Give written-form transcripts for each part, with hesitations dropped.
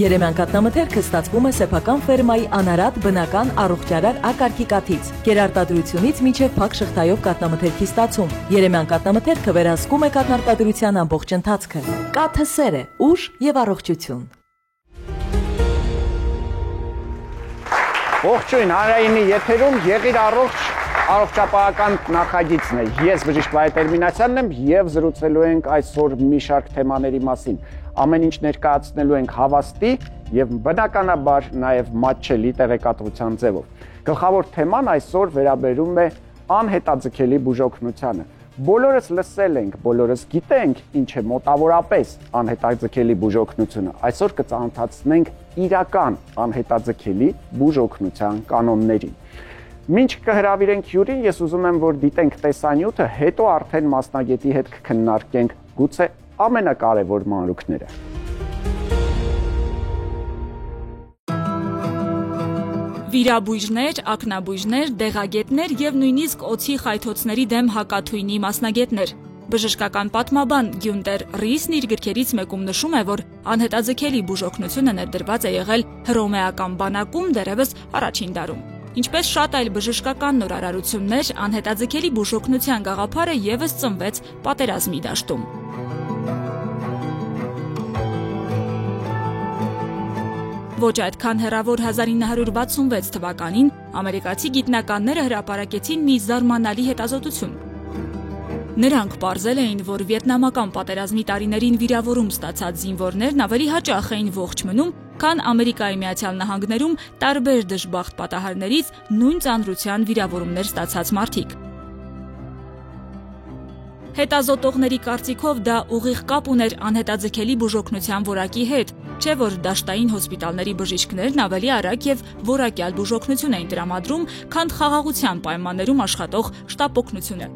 Երեմյան կաթնամթերքը ստացվում է սեփական ֆերմայի անարատ բնական առողջարար ակարգի կաթից, գերարտադրությունից մինչև փակ շղթայով կաթնամթերքի ստացում։ Երեմյան կաթնամթերքը վերահսկում է կաթնարտադրության ամբողջ ընթացքը։ Կաթը սեր է, ուժ եւ առողջություն։ Ողջույն, հանրայինի եթերում եղիր առողջապահական նախագիծն է։ Ես բժիշկ Վահե Տերմինասյանն եմ եւ զրուցելու ենք այսօր մի շարք թեմաների մասին։ Ամեն ինչ ներկայացնելու ենք հավաստի եւ բնականաբար նաեւ մատչելի տեղեկատվության ձևով։ Գլխավոր թեման այսօր վերաբերում է անհետաձգելի բուժօգնությանը։ Բոլորս լսել ենք, բոլորս գիտենք ինչ է մոտավորապես անհետաձգելի բուժօգնությունը։ Այսօր կծանոթացնենք իրական անհետաձգելի բուժօգնության կանոններին։ Մինչ կհրավիրենք հյուրին, ես ուզում եմ, որ դիտենք տեսանյութը, հետո արդեն մասնագետի հետ կքննարկենք գուցե ամենակարևոր մանրուքները։ Վիրաբույժներ, ակնաբույժներ, դեղագետներ եւ նույնիսկ օձի խայթոցների դեմ հակաթույնի մասնագետներ։ Բժշկական պատմաբան Գյունտեր Ռիսն իր գրքերից մեկում նշում է, որ անհետաձգելի բուժօգնությունը ներդրված է եղել հռոմեական բանակում դեռևս առաջին դարում։ Ինչպես շատ այլ բժշկական նորարարություններ, անհետաձգելի բուժօգնության գաղափարը եւս ծնվեց պատերազմի դաշտում։ Ոչ այդքան հեռավոր 1966 թվականին ամերիկացի գիտնականները հրապարակեցին մի զարմանալի հետազոտություն։ Նրանք պարզել էին, որ վիետնամական պատերազմի տարիներին վիրավորում ստացած զինվորներն ավելի հաճախ էին ողջ մնում, քան Ամերիկայի Միացյալ Նահանգներում տարբեր դժբախտ պատահարներից նույն ծանրության վիրավորումներ ստացած մարդիկ։ Հետազոտողների կարծիքով դա ուղիղ կապ ուներ անհետաձգելի բուժօգնության որակի հետ, չէ՞ որ դաշտային հոսպիտալների բժիշկներն ավելի արագ եւ որակյալ բուժօգնություն էին տրամադրում, քան խաղաղության պայմաններում աշխատող շտապօգնությունը։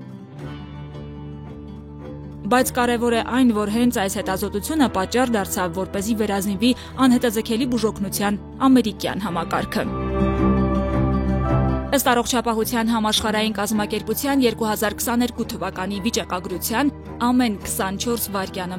Բայց կարևոր է այն, որ հենց այս հետազոտությունը պատճառ դարձավ, որպեսզի վերազինվի անհետաձգելի բուժօգնության ամերիկյան համակարգը։ Ըստ առողջապահության համաշխարհային կազմակերպության 2022 թվականի վիճակագրության ամեն 24 վայրկյանը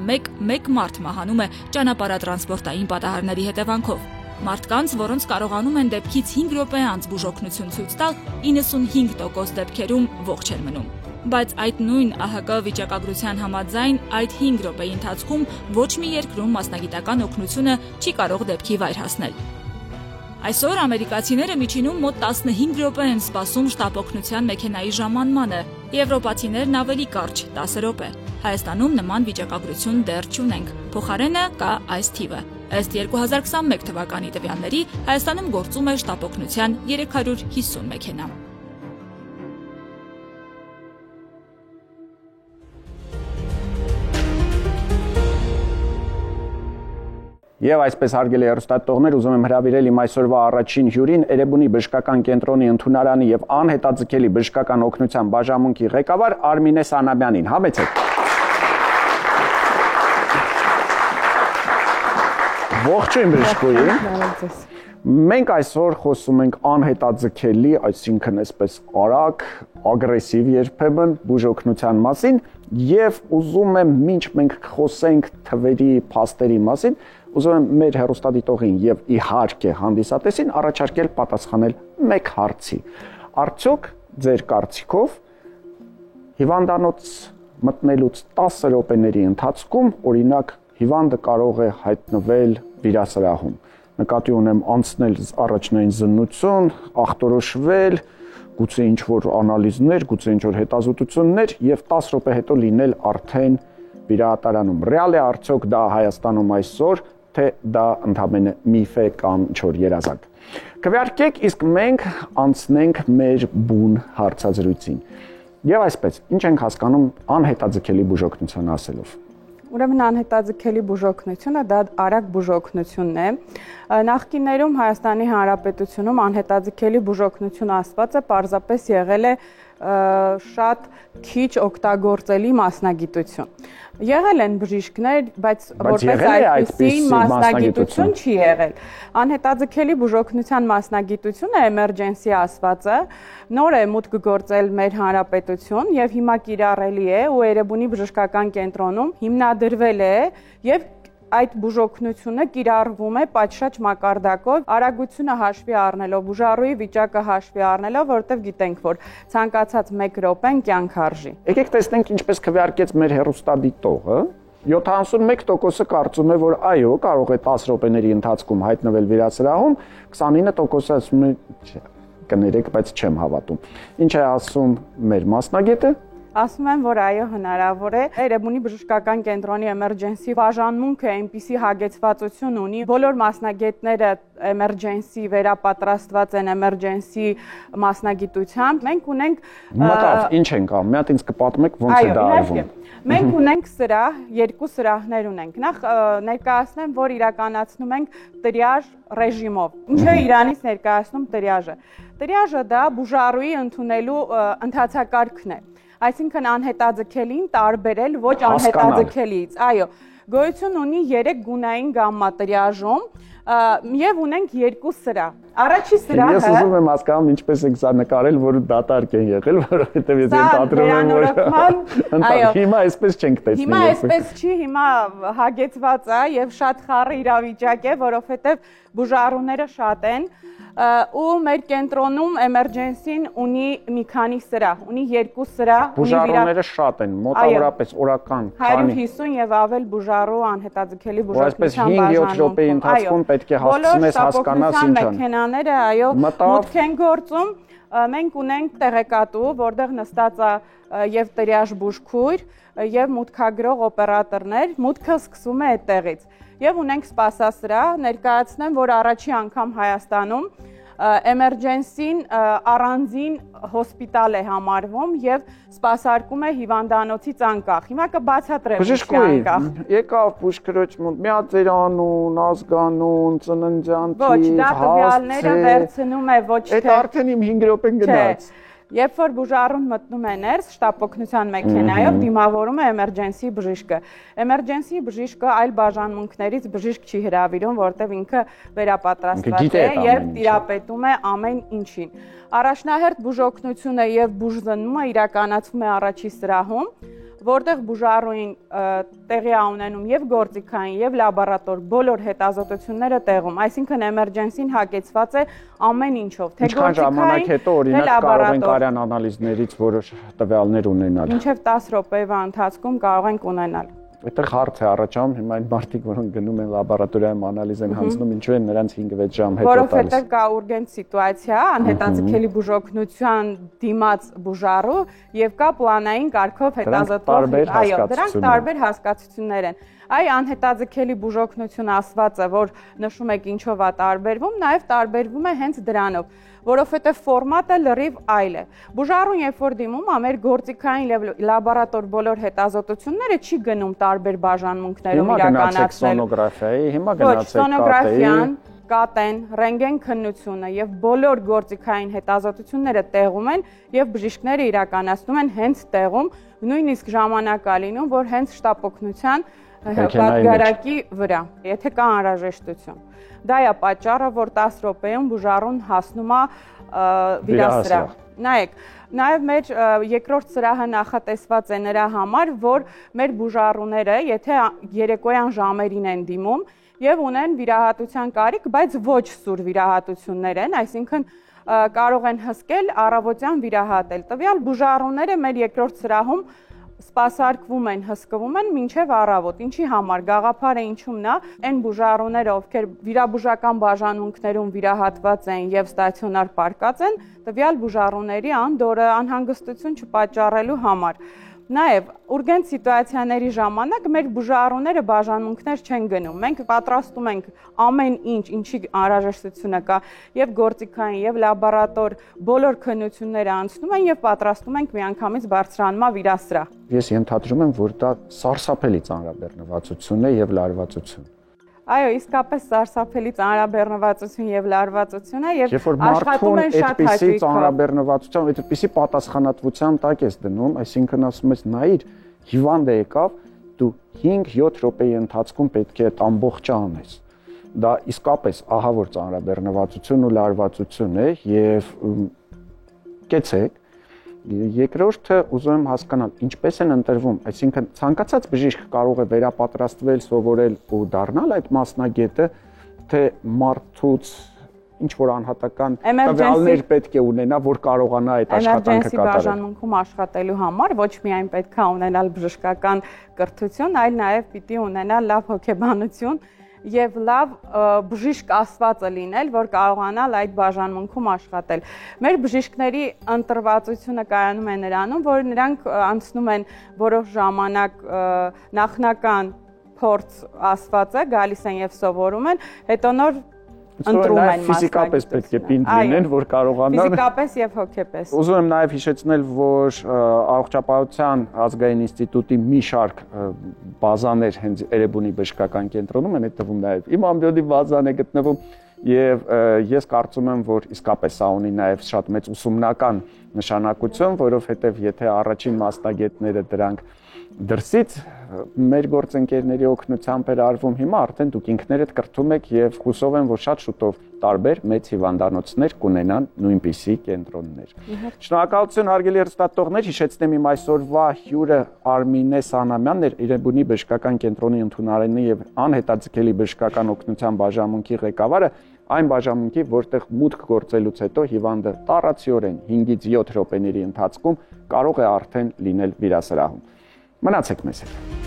մեկ մարդ մահանում է ճանապարհատրանսպորտային պատահարների հետևանքով։ Մարդկանց, որոնց կարողանում են դեպքից 5 րոպե անց բուժօգնություն ցույց տալ, 95% դեպքերում ողջ են մնում։ Բայց այդ նույն ԱՀԿ վիճակագրության համաձայն այդ 5 րոպեի ընթացքում ոչ մի երկրում մասնագիտական օգնությունը չի կարող դեպքի վայր հասնել։ Այսօր ամերիկացիները միջինում մոտ 15 րոպե են սպասում շտապօգնության մեքենայի ժամանմանը, եվրոպացիներն ավելի կարճ 10 րոպե։ Հայաստանում նման վիճակագրություն դեռ չունենք, փոխարենը կա այս թիվը։ Ըստ 2021 թվականի տվյալների Հայաստանում գործում է շտապօգնության 350 մեքենա։ Եվ այսպես հարգելի հեռուստատողներ, ուզում եմ հրավիրել իմ այսօրվա առաջին հյուրին Էրեբունի բժշկական կենտրոնի ընդունարանի եւ անհետաձգելի բժշկական օգնության բաժանմունքի ղեկավար Արմինե Սանամյանին։ Համեցեք։ Ողջույն բժշկուհի։ Մենք այսօր խոսում ենք անհետաձգելի, այսինքն այսպես արագ, ագրեսիվ երբեմն բուժօգնության մասին եւ ուզում եմ մինչ մենք խոսենք թվերի, փաստերի մասին, ուզում եմ մեր հեռուստադիտողին եւ իհարկե հանդիսատեսին առաջարկել պատասխանել մեկ հարցի։ Արդյոք ձեր կարծիքով հիվանդանոց մտնելուց 10 րոպեների ընթացքում օրինակ հիվանդը կարող է հայտնվել վիրասրահում։ Նկատի ունեմ անցնել առաջնային զննություն, ախտորոշվել, գուցե ինչ-որ անալիզներ, գուցե ինչ-որ հետազոտություններ եւ 10 րոպե հետո լինել արդեն վիրահատարանում։ Ռեալ է արդյոք դա Հայաստանում այսօր, թե դա ընդհանրապես միֆ է կամ ինչ-որ երազանք։ Քվեարկեք, իսկ մենք անցնենք մեր բուն հարցազրույցին։ Եվ այսպես, ինչ ենք հասկանում անհետաձգելի բուժօգնության ասելով։ Ուրեմն անհետաձգելի բուժօգնությունը դա արագ բուժօգնությունն է։ Նախկիներում Հայաստանի Հանրապետությունում անհետաձգելի բուժօգնություն ասվածը պարզապես եղել է շատ քիչ օգտագործելի մասնագիտություն։ Եղել են բժիշկներ, բայց որպես այդպիսի մասնագիտություն չի եղել։ Անհետաձգելի բուժօգնության մասնագիտությունը էմերջենսի ասվածը նոր է մուտք գործել մեր հանրապետություն եւ հիմա կիրառելի է ու Էրեբունի բժշկական կենտրոնում հիմնադրվել է եւ այդ բուժօգնությունը կիրառվում է պատշաճ մակարդակով, արագությունը հաշվի առնելով, բուժառուի վիճակը հաշվի առնելով, որովհետև գիտենք, որ ցանկացած 1 րոպեն կյանք արժի։ Եկեք տեսնենք ինչպես քվեարկեց մեր հեռուստադիտողը։ 71% կարծում է, որ այո, կարող է 10 րոպեների ընթացքում հայտնվել վիրասրահում, 29% ասում է կներեք, բայց չեմ հավատում։ Ինչ է ասում մեր մասնագետը։ Ասում եմ, որ այո, հնարավոր է։ Էրեբունի բժշկական կենտրոնի էմերջենսի բաժանմունքը այնպիսի հագեցվածություն ունի, բոլոր մասնագետները էմերջենսի վերապատրաստված են էմերջենսի մասնագիտությամբ։ Մենք ունենք Մտավ, ինչ ենք անում։ Մի հատ ինձ կպատմեք ոնց է դա արվում։ Մենք ունենք սրահ, 2 սրահներ ունենք։ Նախ ներկայացնեմ, որ իրականացնում ենք տրիաժ ռեժիմով։ Ինչ է Իրանից ներկայացնում տրիաժը։ Տրիաժը դա բուժառուի ընդունելու ընթացակարգն է։ Այսինքն անհետաձգելին տարբերել ոչ անհետաձգելից։ Այո, գոյություն ունի 3 գունային գամմա տրիաժում եւ ունենք 2 սրահ։ Առաջի սրահը Ես ուզում եմ հասկանամ ինչպես եք սա նկարել, որ դատարկ են եղել, որովհետեւ ես ենթադրում եմ, որ այո, հիմա այսպես չենք տեսնի։ Հիմա այսպես չի, հիմա հագեցված է եւ շատ խառը իրավիճակ է, որովհետեւ բուժառուները շատ են ու մեր կենտրոնում էմերջենսին ունի մի քանի սրահ, ունի 2 սրահ, բուժառուները շատ են, մոտավորապես օրական քանի 150 եւ ավել բուժառու անհետաձգելի բուժօգնության բաժանում։ Այսպես 5-7 րոպեի ընթացքում պետք է հասցնես հասկանաս ինչ են։ Մեքենաները, այո, մուտք են գործում։ Մենք ունենք տեղեկատու, որտեղ նստած է եւ տրիաժ բուժքույր եւ մուտքագրող օպերատորներ, մուտքը սկսում է այդտեղից։ Եվ ունենք սպասասրահ, ներկայացնեմ, որ առաջի անգամ Հայաստանում էմերջենսին առանձին հոսպիտալ է համարվում եւ սպասարկում է հիվանդանոցից անկախ։ Հիմա կբացատրեմ ինչի անկախ։ Եկավ բուժքրոջ մոտ, մի հատ ձեր անուն, ազգանուն, ծննդյան թիվ, Ոչ, դա տվյալները վերցնում է ոչ թե։ Այդ արդեն իմ 5 րոպեն գնաց։ Երբ որ բուժառուն մտնում է ներս, շտապօգնության մեքենայով դիմավորում է էմերջենսի բժիշկը։ Էմերջենսի բժիշկը այլ բաժանմունքներից բժիշկ չի հրավիրում, որտեղ ինքը վերապատրաստված է եւ տիրապետում է ամեն ինչին։ Առաջնահերթ բուժօգնությունը եւ բուժզնումը իրականացվում է առաջի սրահում, որտեղ բուժառուին տեղի է ունենում եւ գործիքային եւ լաբորատոր բոլոր հետազոտությունները տեղում, այսինքն էմերջենսին հագեցված է ամեն ինչով, թե գործիքային, ժամանակ հետո օրինակ կարող ենք արյան անալիզներից որոշ տվյալներ ունենալ։ Մինչեւ 10 րոպեվա ընթացքում կարող ենք ունենալ։ Այդտեղ հարց է առաջանում, հիմա այն մարդիկ, որոնք գնում են լաբորատորիայում անալիզ են հանձնում, ինչու են նրանց 5-6 ժամ հետո տալիս։ Որովհետև կա ուրգենտ սիտուացիա, անհետաձգելի բուժօգնության դիմաց բուժառու եւ կա պլանային կարգով հետազոտող, այո, դրանք տարբեր հասկացություններ են։ Այ անհետաձգելի բուժօգնություն ասվածը, որ նշում եք ինչով է տարբերվում, նաև տարբերվում է հենց դրանով, որովհետև ֆորմատը լրիվ այլ է։ Բուժառուն երբ որ դիմում է, մեր գործիքային եւ լաբորատոր բոլոր հետազոտությունները չի գնում տարբեր բաժանմունքներում իրականացնել։ Հիմա գնացեք սոնոգրաֆիան, կատեն, ռենտգեն քննությունը եւ բոլոր գործիքային հետազոտությունները տեղում են եւ բժիշկները իրականացնում են հենց տեղում, նույնիսկ ժամանակ է լինում, որ հենց շտապօգնության պատգարակի վրա, եթե կա անհրաժեշտություն։ Դա է պատճառը, որ 10 րոպեում բուժառուն հասնում է վիրասրահ։ Նայեք, նաև մեր երկրորդ սրահը նախատեսված է նրա համար, որ մեր բուժառուները, եթե երեկոյան ժամերին են դիմում եւ ունեն վիրահատության կարիք, բայց ոչ սուր վիրահատություններ են, այսինքն կարող են հսկել առավոտյան վիրահատել։ Տվյալ բուժառուները մեր երկրորդ սրահում սպասարկվում են, հսկվում են մինչև առավոտ։ Ինչի համար գաղափարը ինչումն է, այն բուժառուները, ովքեր վիրաբուժական բաժանմունքներում վիրահատված են եւ ստացիոնար պարկած են, տվյալ բուժառուների անդորը անհանգստություն չպատճառելու համար։ Նաև ուրգենտ սիտուացիաների ժամանակ մեր բուժառուները բաժանմունքներ չեն գնում։ Մենք պատրաստում ենք ամեն ինչ, ինչի անհրաժեշտությունը կա, եւ գործիքային, եւ լաբորատոր բոլոր քննությունները անցնում են եւ պատրաստում ենք միանգամից բարձրանալու վիրասրահ։ Ես ենթադրում եմ, որ դա սարսափելի ծանրաբեռնվածություն է եւ լարվածություն։ Այո, իսկապես սարսափելի ծանրաբեռնվածություն եւ լարվածություն է եւ աշխատում են շատ հաճույքով։ Ծանրաբեռնվածության, այդպիսի պատասխանատվության տակ ես դնում, այսինքն ասում ես նայիր, հիվանդը եկավ, դու 5-7 րոպեի ընթացքում պետք է այդ ամբողջը անես։ Դա իսկապես ահա որ ծանրաբեռնվածություն ու լարվածություն է եւ կեցեք Երկրորդը ուզում եմ հասկանալ, ինչպես են ընտրվում, այսինքն ցանկացած բժիշկ կարող է վերապատրաստվել, սովորել ու դառնալ այդ մասնագետը, թե մարդուց ինչ որ անհատական տվյալներ պետք է ունենա, որ կարողանա այդ աշխատանքը կատարել։ Բաժանմունքում աշխատելու համար ոչ միայն պետք է ունենալ բժշկական կրթություն, այլ նաև պիտի ունենալ լավ հոգեբանություն եւ լավ բժիշկ ասվածը լինել, որ կարողանալ այդ բաժանմունքում աշխատել։ Մեր բժիշկների ընտրվածությունը կայանում է նրանում, որ նրանք անցնում են որոշ ժամանակ նախնական փորձ ասվածը, գալիս են եւ սովորում են, հետո նոր ընտրում են ֆիզիկապես պետք է պինդ լինեն, որ կարողանան ֆիզիկապես եւ հոգեպես։ Ուզում եմ նաև հիշեցնել, որ Առողջապահության ազգային ինստիտուտի մի շարք բազաներ հենց Էրեբունի բժշկական կենտրոնում են, այդ թվում նաև իմ ամբիոնի բազան է գտնվում եւ ես կարծում եմ, որ իսկապես սա ունի նաև շատ մեծ ուսումնական նշանակություն, որովհետեւ եթե առաջին մասնագետները դրանք դրսից մեր գործընկերների օգնությամբ էր արվում, հիմա արդեն դուք ինքներդ կրթում եք եւ հուսով եմ, որ շատ շուտով տարբեր մեծ հիվանդանոցներ կունենան նույնպիսի կենտրոններ։ Շնորհակալություն հարգելի հեռուստատողներ, հիշեցնեմ իմ այսօրվա հյուրը Արմինե Սանամյանն էր, Էրեբունի բժշկական կենտրոնի ընդունարանի եւ անհետաձգելի բժշկական օգնության բաժանմունքի ղեկավարը, այն բաժանմունքի, որտեղ մուտք գործելուց հետո հիվանդը տառացիորեն 5-ից 7 րոպեների ընթացքում կարող է արդեն լինել վիրասրահում։ Մնացեք մեզ հետ։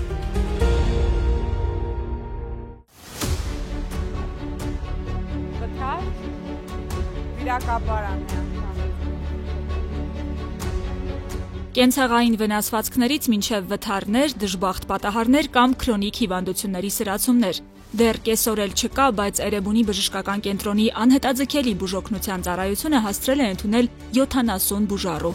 Կենցաղային վնասվածքներից մինչև վթարներ, դժբախտ պատահարներ կամ քրոնիկ հիվանդությունների սրացումներ։ Դեռ կեսօր էլ չկա, բայց Էրեբունի բժշկական կենտրոնի անհետաձգելի բուժօգնության ծառայությունը հասցրել է ընդունել 70 բուժառու։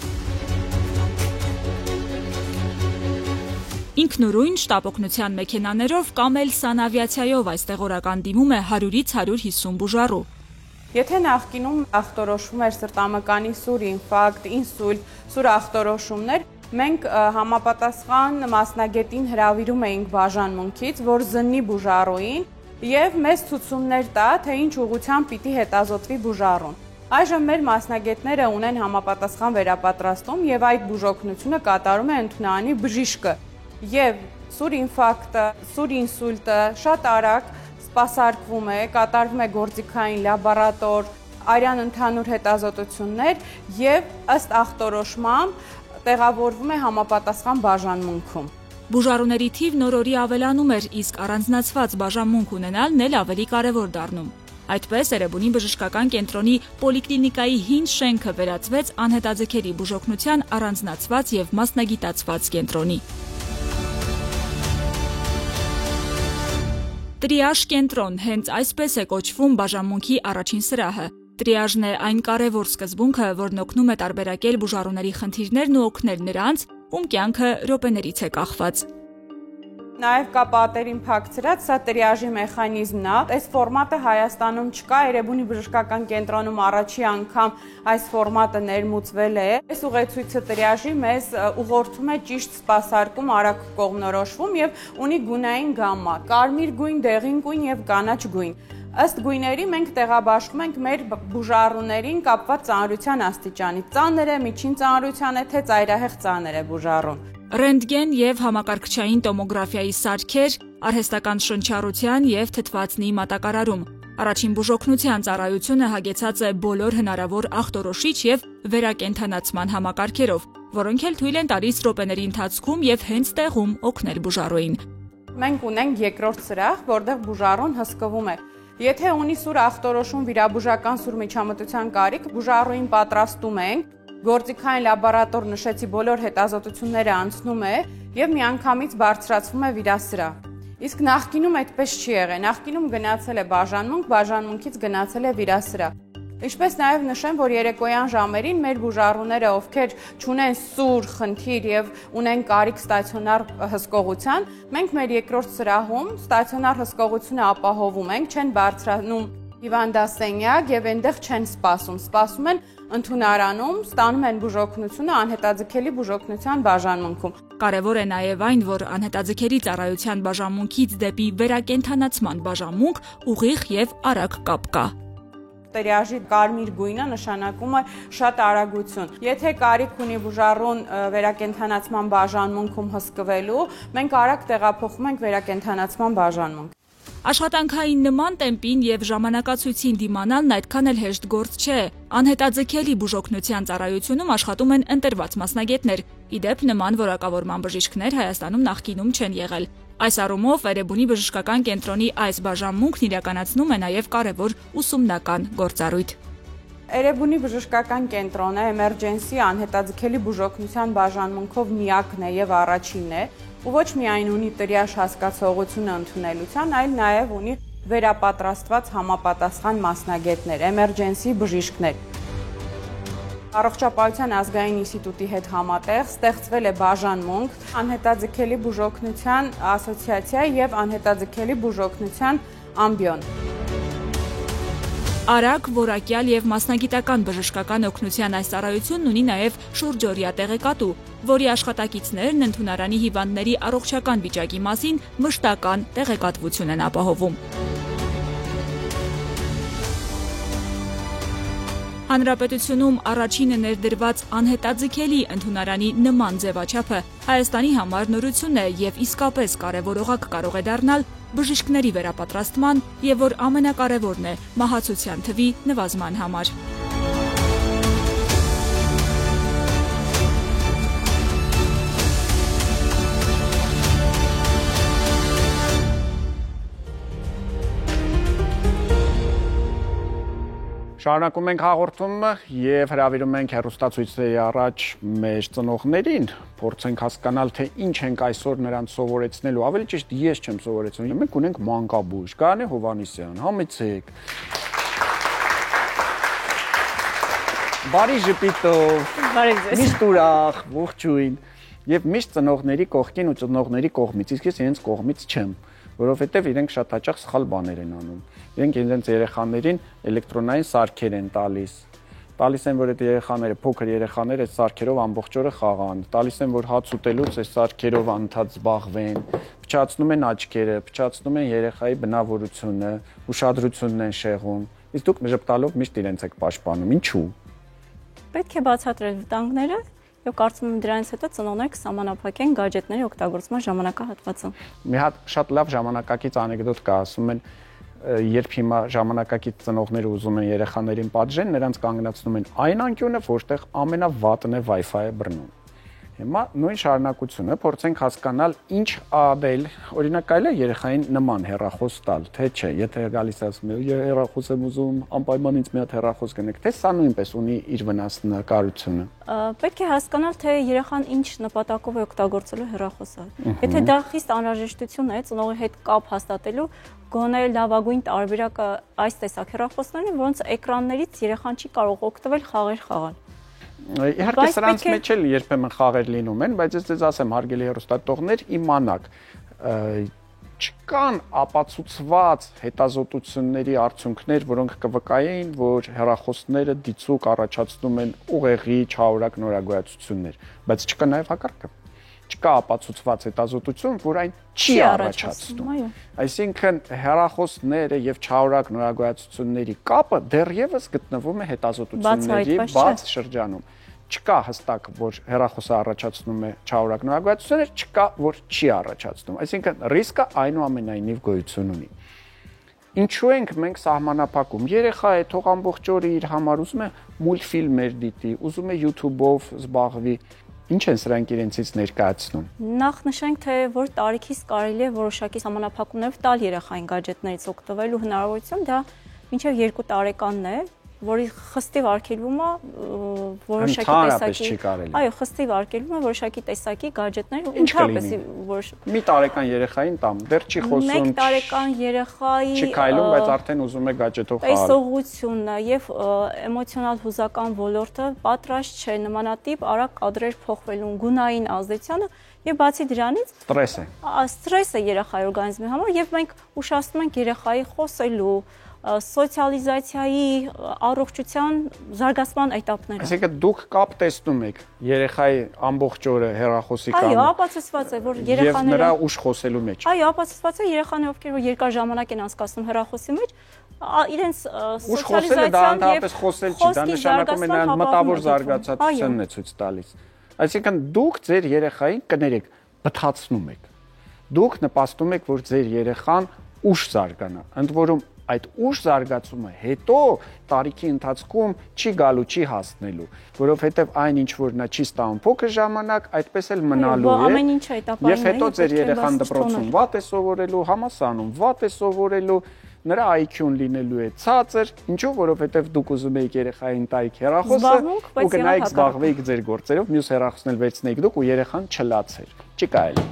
Ինքնուրույն շտապօգնության մեքենաներով կամ էլ սանավիացիայով այստեղ օրական դիմում է 100-ից 150 բուժառու։ Եթե նախկինում ախտորոշվում էր սրտամկանի սուր ինֆարկտ, ինսուլտ, սուր ախտորոշումներ, մենք համապատասխան մասնագետին հրավիրում էինք բաժանմունքից, որ զննի բուժառուին եւ մեզ ցուցումներ տա, թե ինչ ուղղությամբ պիտի հետազոտվի բուժառուն։ Այժմ մեր մասնագետները ունեն համապատասխան վերապատրաստում եւ այդ բուժօգնությունը կատարում է ընդունարանի բժիշկը։ Եվ սուր ինֆարկտը, սուր ինսուլտը շատ արագ սպասարկվում է, կատարվում է գործիքային լաբորատոր, արյան ընդհանուր հետազոտություններ եւ ըստ ախտորոշման տեղավորվում է համապատասխան բաժանմունքում։ Բուժառուների թիվն օր-օրի ավելանում էր, իսկ առանձնացված բաժանմունք ունենալն էլ ավելի կարևոր դառնում։ Այդպես Էրեբունի բժշկական կենտրոնի պոլիկլինիկայի հին շենքը վերածվեց անհետաձգելի բուժօգնության առանձնացված եւ մասնագիտացված կենտրոնի։ Տրիաժ կենտրոն հենց այսպես է կոչվում բաժանմունքի առաջին սրահը։ Տրիաժն է այն կարևոր սկզբունքը, որն օգնում է տարբերակել բուժառուների խնդիրներն ու օգնել նրանց, ում կյանքը րոպեներից է կախված։ Նաև կա պատերին փակցրած, սա տրիաժի մեխանիզմն է։ Այս ֆորմատը Հայաստանում չկա, Էրեբունի բժշկական կենտրոնում առաջի անգամ այս ֆորմատը ներմուծվել է։ Այս ուղեցույցը տրիաժի մեզ ուղղորդում է ճիշտ սպասարկում, արագ կողմնորոշվում եւ ունի գունային գամմա՝ կարմիր գույն, դեղին գույն եւ կանաչ գույն։ Ըստ գույների մենք տեղաբաշխում ենք մեր բուժառուներին կապված ծանրության աստիճանից։ Ծանր է, միջին ծանրության է, թե ծայրահեղ ծանր է բուժառուն։ Ռենտգեն եւ համակարգչային տոմոգրաֆիայի սարքեր, արհեստական շնչառության եւ թթվածնի մատակարարում։ Առաջին բուժօգնության ծառայությունը հագեցած է բոլոր հնարավոր ախտորոշիչ եւ վերակենդանացման համակարգերով, որոնք էլ թույլ են տալիս րոպեների ընթացքում եւ հենց տեղում օգնել բուժառուին։ Մենք ունենք երկրորդ սրահ, որտեղ բուժառուն հսկվում է։ Եթե ունի սուր ախտորոշում վիրաբուժական սուր միջամտության կարիք, բուժառուին պատրաստում ենք, գործիքային լաբորատոր նշեցի բոլոր հետազոտությունները անցնում է եւ միանգամից բարձրացվում է վիրասրահ։ Իսկ նախկինում այդպես չի եղել։ Նախկինում գնացել է բաժանմունք, բաժանմունքից գնացել է վիրասրահ։ Ինչպես նաև նշեմ, որ երեկոյան ժամերին մեր բուժառուները, ովքեր չունեն սուր խնդիր եւ ունեն կարիք ստացիոնար հսկողության, մենք մեր երկրորդ սրահում ստացիոնար հսկողությունը ապահովում ենք, չեն բարձրանում հիվանդասենյակ եւ այնտեղ չեն սպասում են ընդունարանում, ստանում են բուժօգնությունը անհետաձգելի բուժօգնության բաժանմունքում։ Կարևոր է նաև այն, որ անհետաձգելի ծառայության բաժանմունքից դեպի վերակենդանացման բաժանմունք ուղիղ եւ արագ կապ կա։ Տերիաժի կարմիր գույնը նշանակում է շատ արագություն։ Եթե կարիք ունի բուժառուն վերակենդանացման բաժանմունքում հսկվելու, մենք արագ տեղափոխում ենք վերակենդանացման բաժանմունք։ Աշխատանքային նման տեմպին եւ ժամանակացույցին դիմանալն այդքան էլ հեշտ գործ չէ։ Անհետաձգելի բուժօգնության ծառայությունում աշխատում են ընտրված մասնագետներ։ Իդեպ նման որակավորման բժիշկներ Հայաստանում նախկինում չեն եղել։ Այս առումով Էրեբունի բժշկական կենտրոնի այս բաժանմունքն իրականացնում է նաեւ կարևոր ուսումնական գործառույթ։ Էրեբունի բժշկական կենտրոնը էմերջենսի անհետաձգելի բուժօգնության բաժանմունքով միակն է եւ առաջինն է, ու ոչ միայն ունի տրիաժ հասկացողությունը ընդունելության, այլ նաեւ ունի վերապատրաստված համապատասխան մասնագետներ, էմերջենսի բժիշկներ։ Առողջապահության ազգային ինստիտուտի հետ համատեղ ստեղծվել է բաժանմունք անհետաձգելի բուժօգնության ասոցիացիա եւ անհետաձգելի բուժօգնության ամբիոն։ Արագ, որակյալ եւ մասնագիտական բժշկական օգնության այս ծառայությունն ունի նաեւ շուրջօրյա տեղեկատու, որի աշխատակիցներն ընդունարանի հիվանդների առողջական վիճակի մասին մշտական տեղեկատվություն են ապահովում։ Հանրապետությունում առաջինը ներդրված անհետաձգելի ընդունարանի նման ձևաչափը Հայաստանի համար նորություն է եւ իսկապես կարեւորողակ կարող է դառնալ բժիշկների վերապատրաստման եւ որ ամենակարևորն է մահացության թվի նվազման համար։ Շարունակում ենք հաղորդումը եւ հրավիրում ենք հեռուստացույցերի առաջ մեր ծնողներին, փորձենք հասկանալ թե ինչ ենք այսօր նրանց սովորեցնելու, ավելի ճիշտ ես չեմ սովորեցնում։ Մենք ունենք մանկաբույժ Գարանե Հովհաննիսյան, համեցեք։ Բարի ժպիտով։ Բարի ձեզ։ Միշտ ուրախ, ողջույն։ Եվ միշտ ծնողների կողքին ու ծնողների կողմից, իսկ ես իրենց կողմից չեմ, որովհետև իրենք շատ հաճախ սխալ բաներ են անում։ Իրենք իրենց երեխաներին էլեկտրոնային սարքեր են տալիս են, որ այդ երեխաները, փոքր երեխաները այդ սարքերով ամբողջ օրը խաղան, տալիս են, որ հաց ուտելուց այս սարքերով անընդհատ զբաղվեն, փչացնում են աչքերը, փչացնում են երեխայի բնավորությունը, ուշադրությունն են շեղում։ Իսկ դուք ժպտալով միշտ իրենց եք պաշտպանում։ Ինչու՞։ Պետք է բացատրել վտանգները եւ կարծում եմ դրանից հետո ծնողները կսահմանափակեն գadgetների օգտագործման ժամանակահատվածը։ Մի հատ շատ լավ ժամանակակից անեկդոտ կա, ասում են, երբ հիմա ժամանակակից ծնողները ուզում են երեխաներին պատժեն, նրանց կանգնացնում են այն անկյունը, որտեղ ամենավատն է Wi-Fi-ը բռնում։ Հիմա նույն շարունակությունը փորձենք հասկանալ ինչ ադել, օրինակ այլ է երեխային նման հեռախոս տալ, թե չէ, եթե գալիս ասում է հեռախոս եմ ուզում, անպայման ինձ մի հատ հեռախոս կնեք, թե սա նույնպես ունի իր վնասնակարությունը։ Պետք է հասկանալ, թե երեխան ինչ նպատակով է օգտագործելու հեռախոսը։ Եթե դա խիստ անհրաժեշտություն է ծնողի հետ կապ հաստատելու, գոնե լավագույն տարբերակը այս տեսակ հեռախոսներն, որոնց էկրաններից երեխան չի կարող օգտվել խաղեր խաղալ։ Իհարկե սրանց մեջ էլ երբեմն խաղեր լինում են, բայց ես ձեզ ասեմ, հարգելի հեռուստատողներ, իմանաք, չկան ապացուցված հետազոտությունների արդյունքներ, որոնք կվկայեին, որ հեռախոսները դիցուկ առաջացնում են ուղեղի չարորակ նորագոյացություններ, բայց չկա նաև հակառակը։ Չկա ապացուցված հետազոտություն, որ այն չի առաջացնում։ Այսինքն հեռախոսները եւ չարորակ նորագոյացությունների կապը դեռևս գտնվում է հետազոտությունների բաց շրջանում։ Չկա հստակ, որ հեռախոսը առաջացնում է չարորակ նորագոյացություններ, չկա, որ չի առաջացնում։ Այսինքն ռիսկը այնուամենայնիվ գոյություն ունի։ Ինչու ենք մենք սահմանափակում։ Երեխա է, թող ամբողջ օրը իր համար ուզում է մուլտֆիլմեր դիտի, ուզում է YouTube-ով զբաղվի։ Ինչ են սրանք իրենցից ներկայացնում։ Նախ նշենք, թե որ տարիքից կարելի է որոշակի համանախապակումներով տալ երեխային գadgetներից օգտվելու հնարավորություն, դա մինչև 2 տարեկանն է, որի խստիվ արգելումը որոշակի տեսակի, այո, խստիվ արգելումը որոշակի տեսակի գadgetներ ու ընդհանրապես մի տարեկան երեխային տամ, դեռ չի խոսում, 1 տարեկան երեխայի չի քայլում, բայց արդեն ուզում է գadgetով խաղալ։ Տեսողությունը եւ էմոցիոնալ հուզական ոլորտը պատրաստ չէ նմանատիպ արագ կադրեր փոխվելուն գունային ազդեցությանը եւ բացի դրանից ստրեսը երեխայի օրգանիզմի համար եւ մենք ուշացնում ենք երեխայի խոսելու սոցիալիզացիայի առողջության զարգացման էտապները։ Այսինքն դուք կապ տեսնում եք երեխայի ամբողջ օրը հեռախոսի կամ այո, ապացուցված է, որ երեխաները եւ նրա ուշ խոսելու մեջ։ Այո, ապացուցված է երեխաները, ովքեր որ երկար ժամանակ են անցկացնում հեռախոսի մեջ, իրենց սոցիալիզացիան եւ խոսել չի, դա նշանակում է նրան մտավոր զարգացածությունն է ցույց տալիս։ Այսինքն դուք ձեր երեխային կներեք, բթացնում եք։ Դուք նպաստում եք, որ ձեր երեխան ուշ զարգանա, ընդ որում այդ ուշ զարգացումը հետո տարիքի ընթացքում չի գալու, չի հասնելու, որովհետև այն ինչ որ նա չի ստանում փոքր ժամանակ, այդպես էլ մնալու է։ Եվ հետո ձեր երեխան դպրոցում վատ է սովորելու, համալսարանում վատ է սովորելու, նրա IQ-ն լինելու է ցածր, ինչու, որովհետև դուք ուզում եք երեխային տայիք հեռախոսը ու գնայիք զբաղվեիք ձեր գործերով, մյուս հեռախոսն էլ վերցնեիք դուք ու երեխան չլացեր։ Չի կարելի։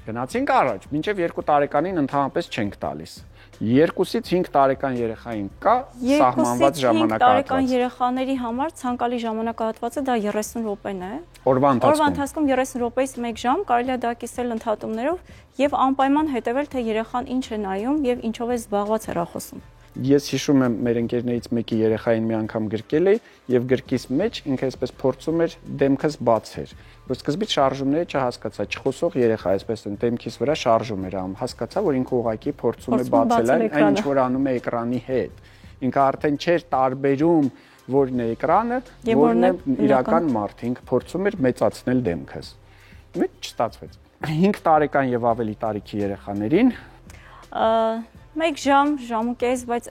Գնացինք առաջ, մինչև 2 տարեկանին ընդհանրապես չենք տալիս։ 2-ից 5 տարեկան երեխային կա սահմանված ժամանակահատված։ 2-ից 5 տարեկան երեխաների համար ցանկալի ժամանակահատվածը դա 30 րոպեն է։ Օրվա ընթացքում 30 րոպեից 1 ժամ կարելի է դա կիսել ընդհատումներով եւ անպայման հետեւել թե երեխան ինչ է նայում եւ ինչով է զբաղված հեռախոսում։ Ես հիշում եմ մեր ընկերներից մեկի երեխային մի անգամ գրկել էի եւ գրկիս մեջ ինքը այսպես փորձում էր դեմքս բացեր։ Որ սկզբից շարժումները չհասկացա, չխոսող երեխա այսպես դեմքիս վրա շարժում էր անում, հասկացա, որ ինքը ուղղակի փորձում է բացել այն ինչ որ անում է էկրանի հետ։ Ինքը արդեն չէր տարբերում որն է էկրանը, որն է իրական մարդ, ինքը փորձում էր մեծացնել դեմքս։ Մեկ չստացվեց։ 5 տարեկան եւ ավելի տարիքի երեխաներին 1 ժամ, ժամ ու կես, բայց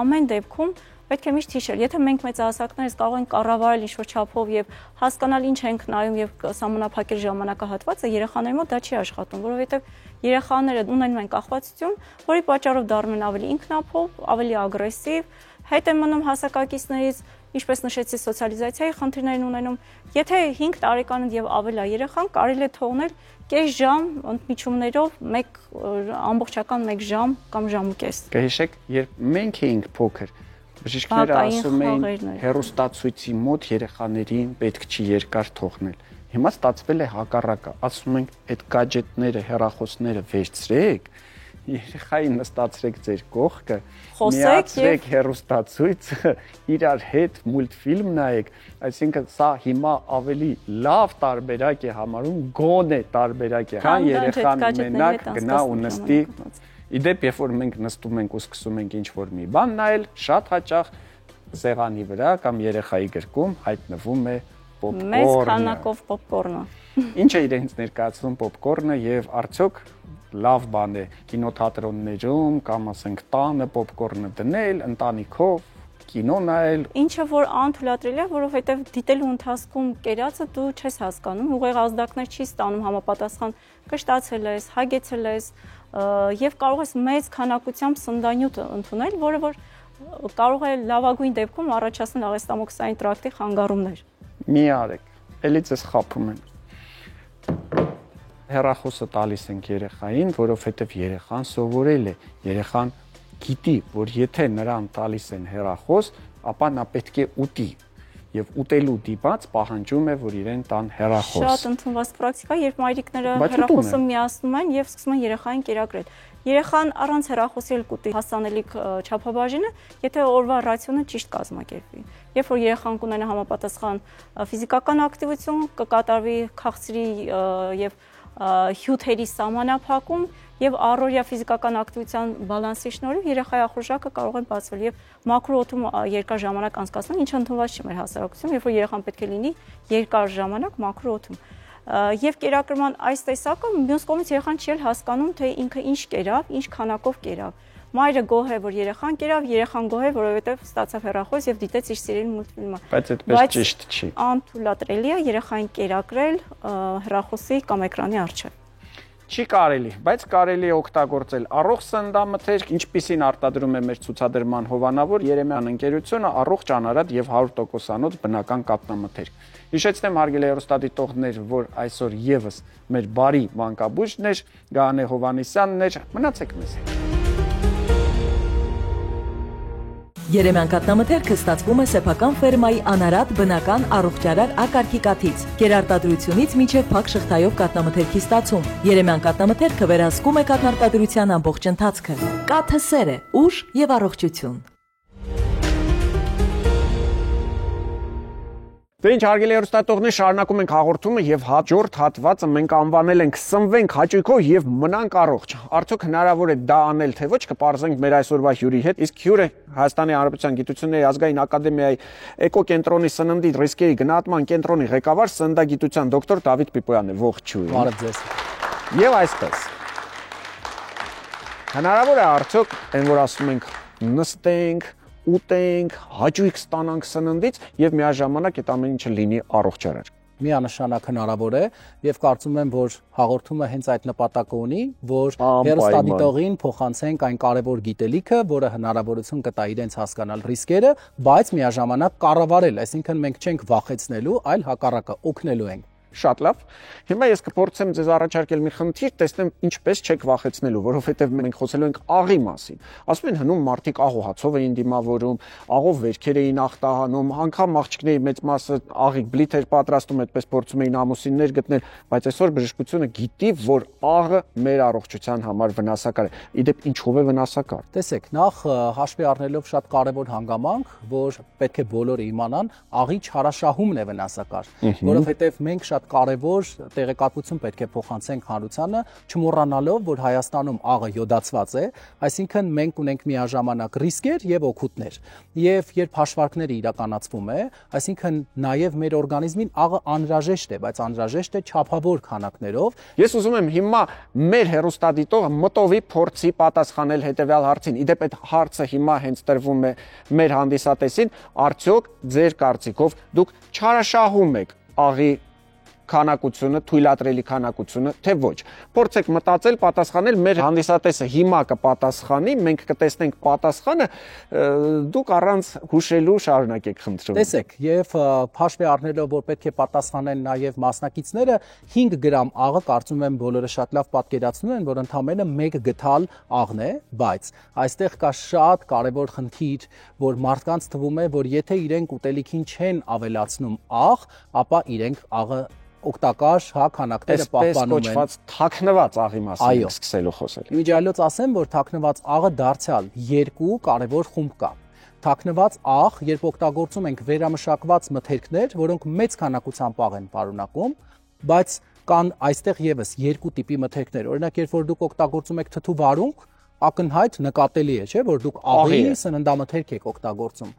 ամեն դեպքում պետք է միշտ հիշել, եթե մենք մեծահասակներս կարող ենք կառավարել ինչ-որ չափով եւ հասկանալ ինչ ենք նայում եւ սահմանափակել ժամանակահատվածը, երեխաների մոտ դա չի աշխատում, որովհետեւ երեխաները ունենում են կախվածություն, որի պատճառով դառնում են ավելի ինքնափոփ, ավելի ագրեսիվ, հետ են մնում հասակակիցներից, ինչպես նշեցի, սոցիալիզացիայի խնդիրներ են ունենում։ Եթե 5 տարեկան եւ ավել է երեխան, կարելի է թողնել կես ժամ ընդմիջումներով ամբողջական 1 ժամ կամ ժամ ու կես։ Կհիշեք, երբ մենք էինք փոքր, բժիշկները ասում էին հեռուստացույցի մոտ երեխաներին պետք չի երկար թողնել։ Հիմա ստացվել է հակառակը, ասում ենք այդ գadgetները, հեռախոսները վերցրեք, երեխային նստացրեք ձեր կողքը, միացրեք հեռուստացույցը, իրար հետ մուլտֆիլմ նայեք, այսինքն սա հիմա ավելի լավ տարբերակ է համարում, գոնե տարբերակ է, քան երեխան մենակ գնա ու նստի։ Իդեպ, երբ որ մենք նստում ենք ու սկսում ենք ինչ-որ մի բան նայել, շատ հաճախ սեղանի վրա կամ երեխայի գրկում հայտնվում է պոպկորնը։ Մեծ քանակով պոպկորնը։ Ինչ է իրենց ներկայացնում պոպկորնը եւ արդյոք լավ բան է կինոթատրոններում կամ ասենք տանը պոպկորնը դնել, ընտանիքով կինո նայել։ Ինչը որ անթույլատրելի է, որովհետեւ դիտելու ընթացքում կերածը դու չես հասկանում, ուղիղ ազդակներ չի ստանում համապատասխան, կշտացել ես, հագեցել ես եւ կարող ես մեծ քանակությամբ սննդանյութ ընդունել, որը որ կարող է լավագույն դեպքում առաջացնել աղեստամոքսային տրակտի խանգարումներ։ Մի արեք, ելի ձեզ խափում են։ Հեռախոսը տալիս ենք երեխային, որովհետև երեխան սովորել է, երեխան գիտի, որ եթե նրան տալիս են հեռախոս, ապա նա պետք է ուտի։ Եվ ուտելու դիպած պահանջում է, որ իրեն տան հեռախոս։ Շատ ընդունված պրակտիկա, երբ մայրիկները հեռախոսը միացնում են եւ սկսում են երեխային կերակրել։ Երեխան առանց հեռախոսի էլ կուտի հասանելիք չափաբաժինը, եթե օրվա ռացիոնը ճիշտ կազմակերպվի։ Երբ որ երեխան կունենա համապատասխան ֆիզիկական ակտիվություն, կկատարվի քաղցրի եւ հյութերի սահմանափակում եւ առօրյա ֆիզիկական ակտիվության բալանսի շնորհիվ երեխայի ախորժակը կարող է բացվել եւ մաքուր օդում երկար ժամանակ անցկացնել, ինչը ընդունված չի մեր հասարակությունում, երբ որ երեխան պետք է լինի երկար ժամանակ մաքուր օդում։ Եվ կերակրման այս տեսակը մյուս կողմից երեխան չի էլ հասկանում, թե ինքը ինչ կերավ, ինչ քանակով կերավ։ Մայրը գոհ է, որ երեխան կերավ, երեխան գոհ է, որովհետև ստացավ հեռախոս եւ դիտեց իր սիրելի մուլտֆիլմը։ Բայց այդպես ճիշտ չի։ Անթույլատրելի է երեխային կերակրել հեռախոսի կամ էկրանի առջև։ Չի կարելի, բայց կարելի է օգտագործել առողջ սննդամթերք, ինչպիսին արտադրում է մեր ցուցադրման հովանավոր Երեմյան ընկերությունը, առողջ անարատ եւ 100%-անոց բնական կաթնամթերք։ Հիշեցնեմ հարգելի հեռուստադիտողներ, որ այսօր եւս մեր բարի մանկաբույժն էր Գահանե Հովհաննիսյանն էր, մնացեք մեզ հետ։ Երեմյան կաթնամթերքը ստացվում է սեփական ֆերմայի անարատ բնական առողջարար ակարգի կաթից։ Գերարտադրությունից մինչև փակ շղթայով կաթնամթերքի ստացում։ Երեմյան կաթնամթերքը վերահսկում է կաթնարտադրության ամբողջ ընթացքը։ Կաթը սեր է, ուժ եւ առողջություն։ Դե ինչ հարգելի հեռուստատողներ, շարունակում ենք հաղորդումը եւ հաջորդ հատվածը մենք անվանել ենք «Սնվենք հաճույքով եւ մնանք առողջ»։ Արդյոք հնարավոր է դա անել, թե ոչ, կպարզենք մեր այսօրվա հյուրի հետ։ Իսկ հյուրը Հայաստանի Հանրապետության Գիտությունների ազգային ակադեմիայի էկոկենտրոնի սննդի ռիսկերի գնահատման կենտրոնի ղեկավար, սննդագիտության դոկտոր Դավիթ Պիպոյանն է։ Ողջույն։ Բարև ձեզ։ Եվ այսպես։ Հնարավոր է արդյոք այն, որ ասում ենք նստենք, ուտենք, հաճույք ստանանք սննդից եւ միաժամանակ այդ ամեն ինչը լինի առողջարար։ Միանշանակ հնարավոր է եւ կարծում եմ, որ հաղորդումը հենց այդ նպատակը ունի, որ հեռուստադիտողին փոխանցենք այն կարևոր գիտելիքը, որը հնարավորություն կտա իրենց հասկանալ ռիսկերը, բայց միաժամանակ կառավարել, այսինքն մենք չենք վախեցնելու, այլ հակառակը օգնելու ենք։ Շատ լավ։ Հիմա ես կփորձեմ ձեզ առաջարկել մի խնդիր, տեսնեմ ինչպես չեք վախեցնելու, որովհետև մենք խոսելու ենք աղի մասին։ Ասում են հնում մարդիկ աղոհացով էին դիմավորում, աղով վերքեր էին ախտահանում, անգամ աղջիկների մեծ մասը աղի բլիթ էր պատրաստում, այդպես փորձում էին ամուսիններ գտնել, բայց այսօր բժշկությունը գիտի, որ աղը մեր առողջության համար վնասակար է։ Իդեպ ինչով է վնասակար։ Տեսեք, նախ հաշվի առնելով շատ կարևոր հանգամանք, որ պետք է բոլորը իմանան, աղի չարաշահումն է վնասակար, որովհետև մենք շատ կարևոր տեղեկատվություն պետք է փոխանցենք հանրությանը, չմոռանալով, որ Հայաստանում աղը յոդացված է, այսինքն մենք ունենք միաժամանակ ռիսկեր եւ օգուտներ։ Եվ երբ հաշվարկները իրականացվում է, այսինքն նաեւ մեր օրգանիզմին աղը անհրաժեշտ է, բայց անհրաժեշտ է չափավոր քանակներով։ Ես ուզում եմ հիմա մեր հեռուստադիտողը մտովի փորձի պատասխանել հետեւյալ հարցին։ Իդեպ այդ հարցը հիմա հենց տրվում է մեր հանդիսատեսին, արդյոք ձեր կարծիքով դուք չարաշահում եք աղի քանակությունը, թույլատրելի քանակությունը, թե ոչ։ Փորձեք մտածել, պատասխանել, մեր հանդիսատեսը հիմա կպատասխանի, մենք կտեսնենք պատասխանը, դուք առանց հուշելու շարունակեք, խնդրում։ Տեսեք, եւ հաշվի առնելով, որ պետք է պատասխանեն նաեւ մասնակիցները, 5 գրամ աղը կարծում եմ բոլորը շատ լավ պատկերացնում են, որ ընդամենը 1 գթալ աղն է, բայց այստեղ կա շատ կարևոր խնդիր, որ մարդկանց թվում է, որ եթե իրենք ուտելիքին չեն ավելացնում աղ, ապա իրենք աղը օգտակար քանակները պահպանում են։ Այսպես կոչված թաքնված աղի մասին ենք սկսելու խոսել։ Իմիջիայլոց ասեմ, որ թաքնված աղը դարձյալ 2 կարևոր խումբ կա։ Թաքնված աղ, երբ օգտագործում ենք վերամշակված մթերքներ, որոնք մեծ քանակությամբ աղ են պարունակում, բայց կան այստեղ եւս 2 տիպի մթերքներ։ Օրինակ, երբ որ դուք օգտագործում եք թթու վարունգ, ակնհայտ նկատելի է, չէ՞, որ դուք աղի սննդամթերք եք օգտագործում։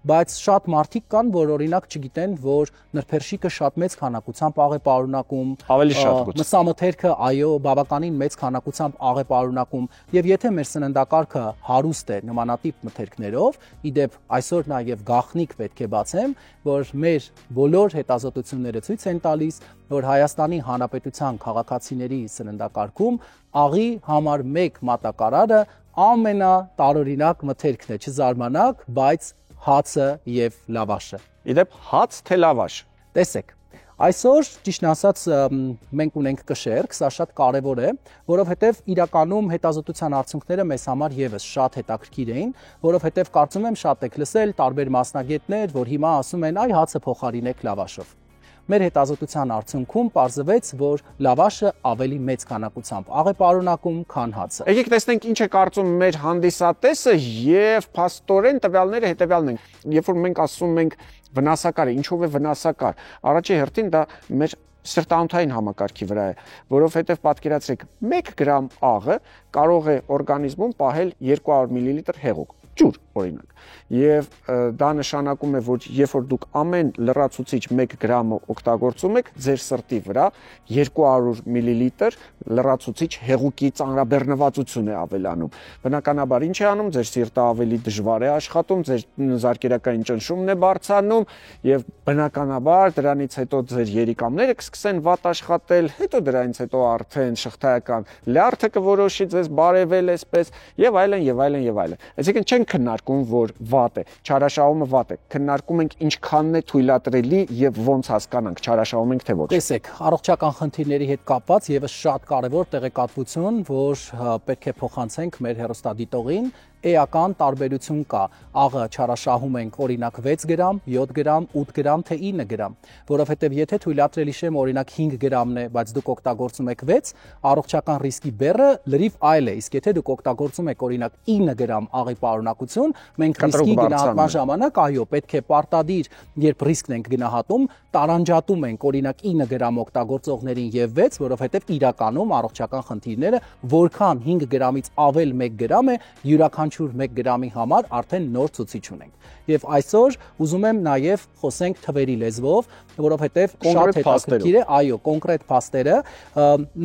Բայց շատ մարդիկ կան, որ օրինակ չգիտեն, որ նրբերշիկը շատ մեծ քանակությամբ աղ է պարունակում, ավելի շատ գուցե։ Մսամթերքը, այո, բավականին մեծ քանակությամբ աղ է պարունակում, եւ եթե մեր սննդակարգը հարուստ է նմանատիպ մթերքներով, իդեպ այսօր նաեւ գաղտնիք պետք է բացեմ, որ մեր բոլոր հետազոտությունները ցույց են տալիս, որ Հայաստանի Հանրապետության քաղաքացիների սննդակարգում աղի համար 1 մատակարարը ամենատարօրինակ մթերքն է, չզարմանաք, բայց հացը եւ լավաշը։ Իդեպ հաց թե լավաշ։ Տեսեք, այսօր ճիշտ ասած մենք ունենք կշեռք, սա շատ կարևոր է, որովհետեւ իրականում հետազոտության արդյունքները մեզ համար եւս շատ հետաքրքիր էին, որովհետեւ կարծում եմ շատ եք լսել տարբեր մասնագետներ, որ հիմա ասում են, այ հացը փոխարինեք լավաշով։ Մեր հետազոտության արդյունքում պարզվեց, որ լավաշը ավելի մեծ քանակությամբ աղ է պարունակում, քան հացը։ Եկեք տեսնենք ինչ է կարծում մեր հանդիսատեսը եւ փաստորեն տվյալները հետեւյալն են։ Երբ որ մենք ասում ենք վնասակար է, ինչով է վնասակար, առաջի հերթին դա մեր սրտանոթային համակարգի վրա է, որովհետեւ պատկերացրեք 1 գրամ աղը կարող է օրգանիզմում պահել 200 մլ հեղուկ ջուր, օրինակ։ Եվ դա նշանակում է, որ երբ որ դուք ամեն լրացուցիչ 1 գրամը օգտագործում եք, ձեր սրտի վրա 200 մլ լրացուցիչ հեղուկի ծանրաբեռնվածություն է ավելանում։ Բնականաբար ինչ է անում, ձեր սիրտը ավելի դժվար է աշխատում, ձեր զարկերակային ճնշումն է բարձրանում եւ բնականաբար դրանից հետո ձեր երիկամները կսկսեն վատ աշխատել, հետո դրանից հետո արդեն շղթայական լյարդը կորոշի ձեզ բարևել այսպես եւ այլն եւ այլն եւ այլն։ Այսինքն չենք քննարկում, որ վատ է, չարաշահումը վատ է, քննարկում ենք ինչքանն է թույլատրելի եւ ոնց հասկանանք, չարաշահում ենք թե ոչ։ Տեսեք, առողջական խնդիրների հետ կապված եւս շատ կարեւոր տեղեկատվություն, որ պետք է փոխանցենք մեր հեռուստադիտողին, էական տարբերություն կա։ Աղը չարաշահում ենք օրինակ 6 գրամ, 7 գրամ, 8 գրամ, թե 9 գրամ, որովհետև եթե թույլատրելի շեմը օրինակ 5 գրամն է, բայց դուք օգտագործում եք 6, առողջական ռիսկի բեռը լրիվ այլ է։ Իսկ եթե դուք օգտագործում եք օրինակ 9 գրամ աղի պարունակություն, մենք ռիսկի գնահատման ժամանակ այո, պետք է պարտադիր, երբ ռիսկն ենք գնահատում, տարանջատում ենք օրինակ 9 գրամ օգտագործողներին եւ 6, որովհետեւ իրականում առողջական խնդիրները որքան 5 գրամից ավել 1 գրամ է, յուրաքանչյուր 1 գրամի համար արդեն նոր ցուցիչ ունենք։ Եվ այսօր ուզում եմ նաեւ խոսենք թվերի լեզվով, որովհետեւ շատ հետաքրքիր է, այո, կոնկրետ փաստերը,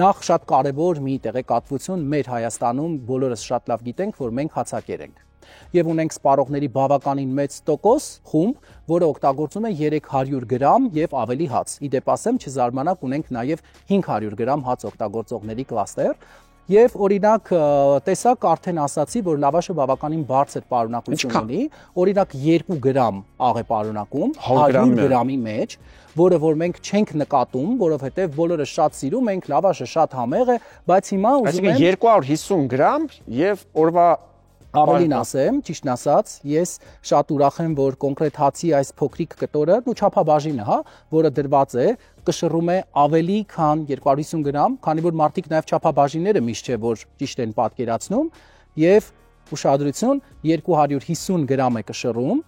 նախ շատ կարեւոր մի տեղեկատվություն մեր Հայաստանում բոլորս շատ լավ գիտենք, որ մենք հացակեր ենք։ Եվ ունենք սպառողների բավականին մեծ տոկոս խումբ, որը օգտագործում է 300 գրամ եւ ավելի հաց։ Իդեպ ասեմ, չզարմանաք, ունենք նաեւ 500 գրամ հաց օգտագործողների կլաստեր։ Եվ օրինակ տեսակ արդեն ասացի, որ լավաշը բավականին բարձր պարունակություն ունի, օրինակ 2 գրամ աղ է պարունակում 100 գրամի մեջ, որը որ մենք չենք նկատում, որովհետեւ բոլորը շատ սիրում ենք, լավաշը շատ համեղ է, բայց հիմա ուզում եմ 250 գրամ եւ օրվա Ավելին ասեմ, ճիշտն ասած, ես շատ ուրախ եմ, որ կոնկրետ հացի այս փոքրիկ կտորը, ու չափաբաժինը, հա, որը դրված է, կշռում է ավելի քան 250 գրամ, քանի որ մարդիկ նաև չափաբաժինները միշտ չէ, որ ճիշտ են պատկերացնում, եւ ուշադրություն 250 գրամ է կշռում,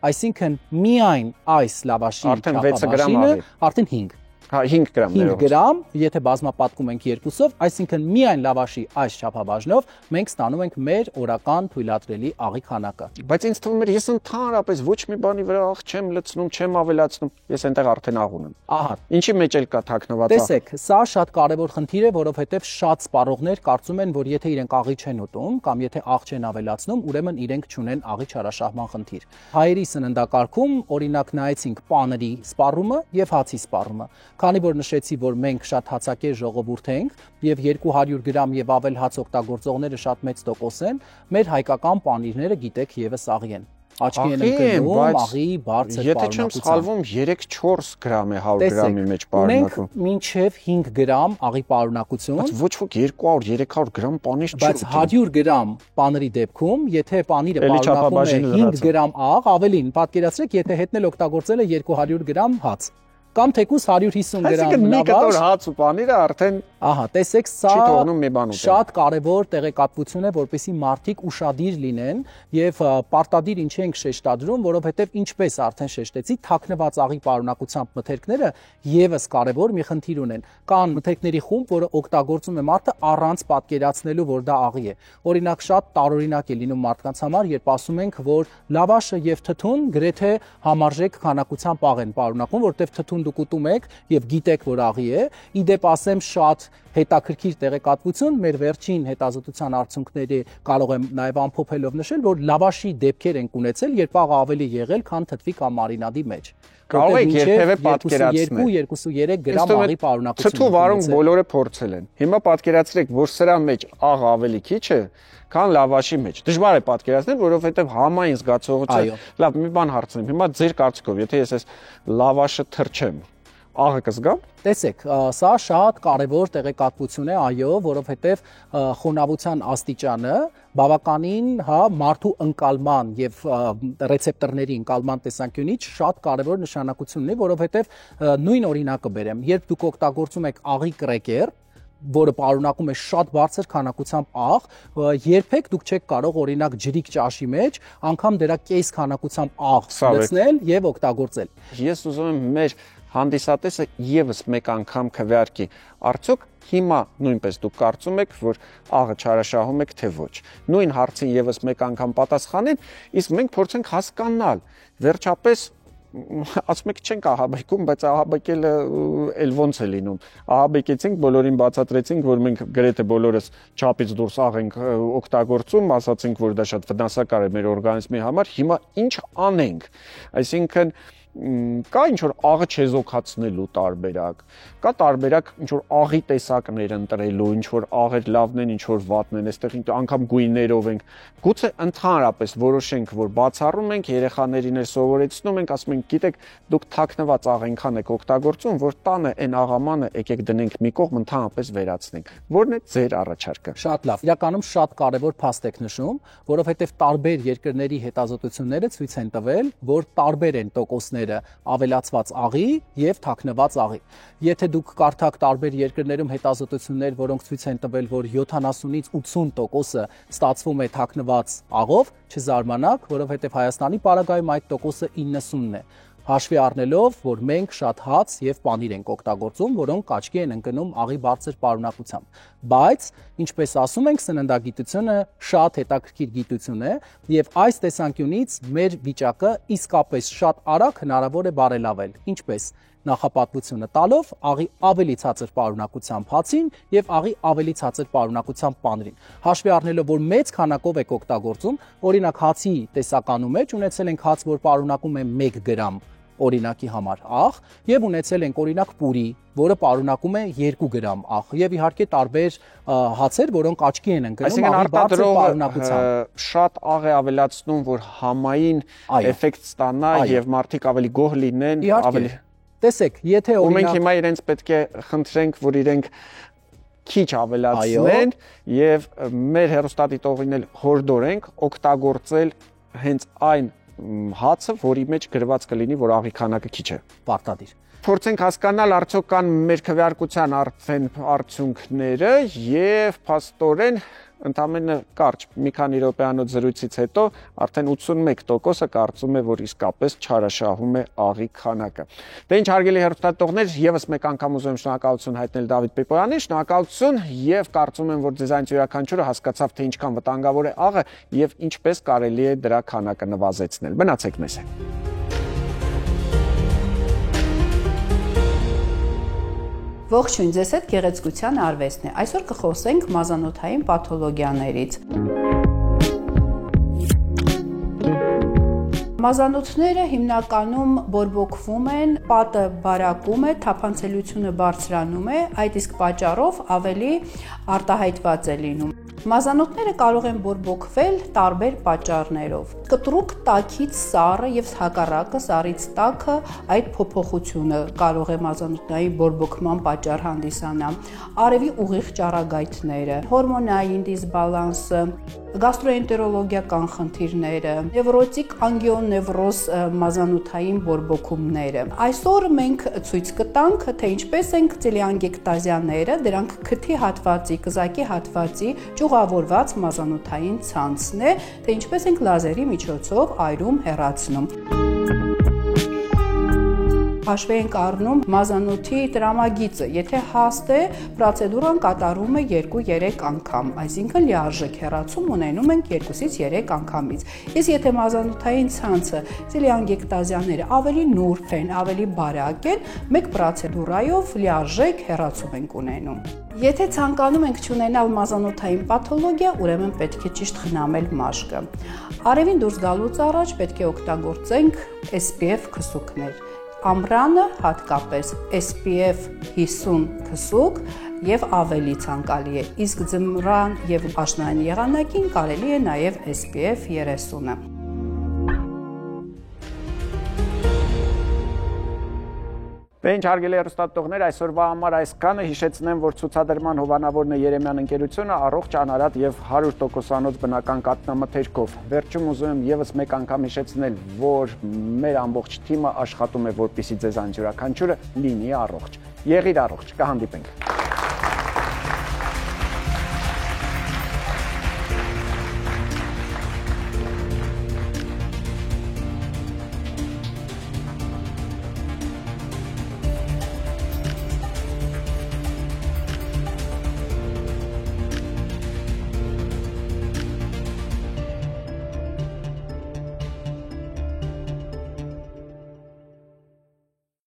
այսինքն միայն այս լավաշի չափաբաժինը արդեն 5 5 գրամներով։ 5 գրամ, եթե բազմապատկում ենք 2-ով, այսինքն միայն լավաշի այս չափաբաժնով մենք ստանում ենք մեր օրական թույլատրելի աղի քանակը։ Բայց ինձ թվում է, ես ընդհանրապես ոչ մի բանի վրա աղ չեմ լցնում, չեմ ավելացնում, ես այնտեղ արդեն աղ ունեմ։ Ահա, ինչի մեջ էլ կա թաքնված աղ։ Տեսեք, սա շատ կարևոր խնդիր է, որովհետև շատ սպառողներ կարծում են, որ եթե իրենք աղի չեն ուտում կամ եթե աղ չեն ավելացնում, ուրեմն իրենք չունեն աղի չարաշահման խնդիր։ Հայերի սննդակարգում օրինակ նայեցինք պաների սպառումը եւ հացի սպառումը։ Քանի որ նշեցի, որ մենք շատ հացակեր ժողովուրդ ենք եւ 200 գրամ եւ ավել հաց օգտագործողները շատ մեծ տոկոս են, մեր հայկական պանիրները գիտեք եւս աղի են։ Աչքի են ընկնում աղի բարձր պարունակությամբ։ Եթե չեմ սխալվում 3-4 գրամ է 100 գրամի մեջ պարունակում։ Ունենք մինչև 5 գրամ աղի պարունակություն։ Բայց ոչ ոք 200-300 գրամ պանիր չի։ Բայց 100 գրամ պաների դեպքում, եթե պանիրը պարունակում է 5 գրամ աղ, ավելին, պատկերացրեք, եթե հետնել օգտագործել է 200 գրամ հաց կամ թեկուզ 150 գրամ լավաշ հաց ու պանիրը արդեն ահա տեսեք սա չի թողնում մի բան ուտել։ Շատ կարևոր տեղեկատվություն է, որպեսզի մարդիկ ուշադիր լինեն եւ պարտադիր ինչի ենք շեշտադրում, որովհետեւ ինչպես արդեն շեշտեցի, թաքնված աղի պարունակությամբ մթերքները եւս կարևոր մի խնդիր ունեն։ Կան մթերքների խումբ, որը օգտագործում է մարդը առանց պատկերացնելու, որ դա աղի է։ Օրինակ շատ տարօրինակ է լինում մարդկանց համար, երբ ասում ենք, որ լավաշը եւ թթուն գրեթե համարժեք քանակությամբ աղ են պարունակում, որտեղ թթուն դուք ուտում եք եւ գիտեք, որ աղի է։ Իդեպ ասեմ շատ հետաքրքիր տեղեկատվություն մեր վերջին հետազոտության արդյունքների կարող եմ նաև ամփոփելով նշել, որ լավաշի դեպքեր են ունեցել, երբ աղը ավելի եղել, քան թթվի կամ մարինադի մեջ։ Կարող եք երբևէ պատկերացնել 2-2-3 գրամ աղի պարունակություն։ Թթու վարունգ բոլորը փորձել են։ Հիմա պատկերացրեք, որ սրա մեջ աղը ավելի քիչ է, քան լավաշի մեջ։ Դժվար է պատկերացնել, որովհետև համային զգացողությունը։ Լավ, մի բան հարցնեմ։ Հիմա ձեր կարծիքով, եթե ես այս լավաշը թրջեմ, աղը կզգամ։ Տեսեք, սա շատ կարևոր տեղեկատվություն է, այո, որովհետև խոնավության աստիճանը բավականին, հա, մարդու ընկալման եւ ռեցեպտորների ընկալման տեսանկյունից շատ կարևոր նշանակություն ունի, որովհետև նույն օրինակը բերեմ, երբ դուք օգտագործում եք աղի կրեկեր, որը պարունակում է շատ բարձր քանակությամբ աղ, երբեք դուք չեք կարող օրինակ ջրիկ ճաշի մեջ անգամ դրա կես քանակությամբ աղ լցնել եւ օգտագործել։ Ես ուզում եմ մեր հանդիսատեսը եւս մեկ անգամ քվեարկի, արդյոք հիմա նույնպես դուք կարծում եք, որ աղը չարաշահում եք, թե ոչ։ Նույն հարցին եւս մեկ անգամ պատասխանեն, իսկ մենք փորձենք հասկանալ, վերջապես ասում եք չենք ահաբեկում, բայց ահաբեկելը էլ ոնց է լինում։ Ահաբեկեցինք, բոլորին բացատրեցինք, որ մենք գրեթե բոլորս չափից դուրս աղ ենք օգտագործում, ասացինք, որ դա շատ վնասակար է մեր օրգանիզմի համար, հիմա ինչ անենք։ Այսինքն կա ինչ որ աղը չեզոքացնելու տարբերակ, կա տարբերակ ինչ որ աղի տեսակներ ընտրելու, ինչ որ աղեր լավն են, ինչ որ վատն են, այստեղ անգամ գույներով ենք։ Գուցե ընդհանրապես որոշենք, որ բացառում ենք, երեխաներին էլ սովորեցնում ենք, ասում ենք, գիտեք, դուք թաքնված աղ այնքան եք օգտագործում, որ տանը այն աղամանը եկեք դնենք մի կողմ ընդհանրապես վերացնենք։ Որն է ձեր առաջարկը։ Շատ լավ։ Իրականում շատ կարևոր փաստ եք նշում, որովհետև տարբեր երկրների հետազոտությունները ցույց են տվել, որ տարբեր են տոկոսները ավելացված աղի եւ թաքնված աղի։ Եթե դուք կարդաք տարբեր երկրներում հետազոտություններ, որոնք ցույց են տվել, որ 70-ից 80% ստացվում է թաքնված աղով, չզարմանաք, որովհետև Հայաստանի պարագայում այդ տոկոսը 90-ն է։ Հաշվի առնելով, որ մենք շատ հաց եւ պանիր ենք օգտագործում, որոնք աչքի են ընկնում աղի բարձր պարունակությամբ։ Բայց, ինչպես ասում ենք, սննդագիտությունը շատ հետաքրքիր գիտություն է եւ այս տեսանկյունից մեր վիճակը իսկապես շատ արագ հնարավոր է բարելավել։ Ինչպես նախապատվությունը տալով աղի ավելի ցածր պարունակությամբ հացին եւ աղի ավելի ցածր պարունակությամբ պանիրին։ Հաշվի առնելով, որ մեծ քանակով եք օգտագործում, օրինակ հացի տեսականում մեջ ունեցել ենք հաց, որ պարունակում է 1 գրամ օրինակի համար աղ եւ ունեցել ենք օրինակ պուրի, որը պարունակում է 2 գրամ աղ եւ իհարկե տարբեր հացեր, որոնք աչքի են ընկնում աղի բարձր պարունակությամբ։ Շատ աղ է ավելացնում, որ համային էֆեկտ ստանա եւ մարդիկ ավելի գոհ լինեն, ավելի Տեսեք, եթե օրինակ մենք հիմա իրենց պետք է խնդրենք, որ իրենք քիչ ավելացնեն եւ մեր հեռուստադիտողին էլ հորդորենք օգտագործել հենց այն հացը, որի մեջ գրված կլինի, որ աղի քանակը քիչ է։ Պարտադիր։ Փորձենք հասկանալ արդյոք կան մեր քվեարկության արդյունքները եւ փաստորեն ընդամենը կարճ մի քանի րոպեանոց զրույցից հետո արդեն 81%-ը կարծում է, որ իսկապես չարաշահում է աղի քանակը։ Դե ինչ հարգելի հեռուստադիտողներ, եւս մեկ անգամ ուզում եմ շնորհակալություն հայտնել Դավիթ Պիպոյանին, շնորհակալություն եւ կարծում եմ, որ դիզայն յուրաքանչյուրը հասկացավ, թե ինչքան վտանգավոր է աղը եւ ինչպես կարելի է դրա քանակը նվազեցնել։ Մնացեք մեզ հետ։ Ողջույն, ձեզ հետ գեղեցկության արվեստն է։ Այսօր կխոսենք մազանոթային պաթոլոգիաներից։ Մազանոթները հիմնականում բորբոքվում են, պատը բարակում է, թափանցելիությունը բարձրանում է, այդ իսկ պատճառով ավելի արտահայտված է լինում։ Մազանոթները կարող են բորբոքվել տարբեր պատճառներով։ Կտրուկ տաքից սառը եւ հակառակը սառից տաքը այդ փոփոխությունը կարող է մազանոթների բորբոքման պատճառ հանդիսանալ։ Արևի ուղիղ ճառագայթները, հորմոնային դիսբալանսը, գաստրոենտերոլոգիական խնդիրները, նևրոտիկ անգիոնևրոզ մազանոթային բորբոքումները։ Այսօր մենք ցույց կտանք, թե ինչպես են տելեանգեկտազիաները, դրանք քթի հատվածի, կզակի հատվածի ճյուղավորված մազանոթային ցանցն է, թե ինչպես ենք լազերի միջոցով այրում հեռացնում։ Հաշվի ենք առնում մազանոթի տրամագիծը, եթե հաստ է, պրոցեդուրան կատարում է 2-3 անգամ, այսինքն լիարժեք հեռացում ունենում ենք 2-ից 3 անգամից։ Իսկ եթե մազանոթային ցանցը տելեանգեկտազիաները ավելի նուրբ են, ավելի բարակ են, մեկ պրոցեդուրայով լիարժեք հեռացում ենք ունենում։ Եթե ցանկանում ենք չունենալ մազանոթային պաթոլոգիա, ուրեմն պետք է ճիշտ խնամել մաշկը։ Արևին դուրս գալուց առաջ պետք է օգտագործենք SPF քսուկներ։ Ամռանը հատկապես SPF 50 քսուկ եւ ավելի ցանկալի է, իսկ ձմռան եւ աշնանային եղանակին կարելի է նաեւ SPF 30-ը։ Դե ինչ հարգելի հեռուստադիտողներ, այսօրվա համար այսքանը, հիշեցնեմ, որ ցուցադրման հովանավորն է Երեմյան ընկերությունը, առողջ, անարատ եւ 100%-անոց բնական կաթնամթերքով։ Վերջում ուզում եմ եւս մեկ անգամ հիշեցնել, որ մեր ամբողջ թիմը աշխատում է, որպեսզի ձեզ յուրաքանչյուրը լինի առողջ։ Եղիր առողջ, կհանդիպենք։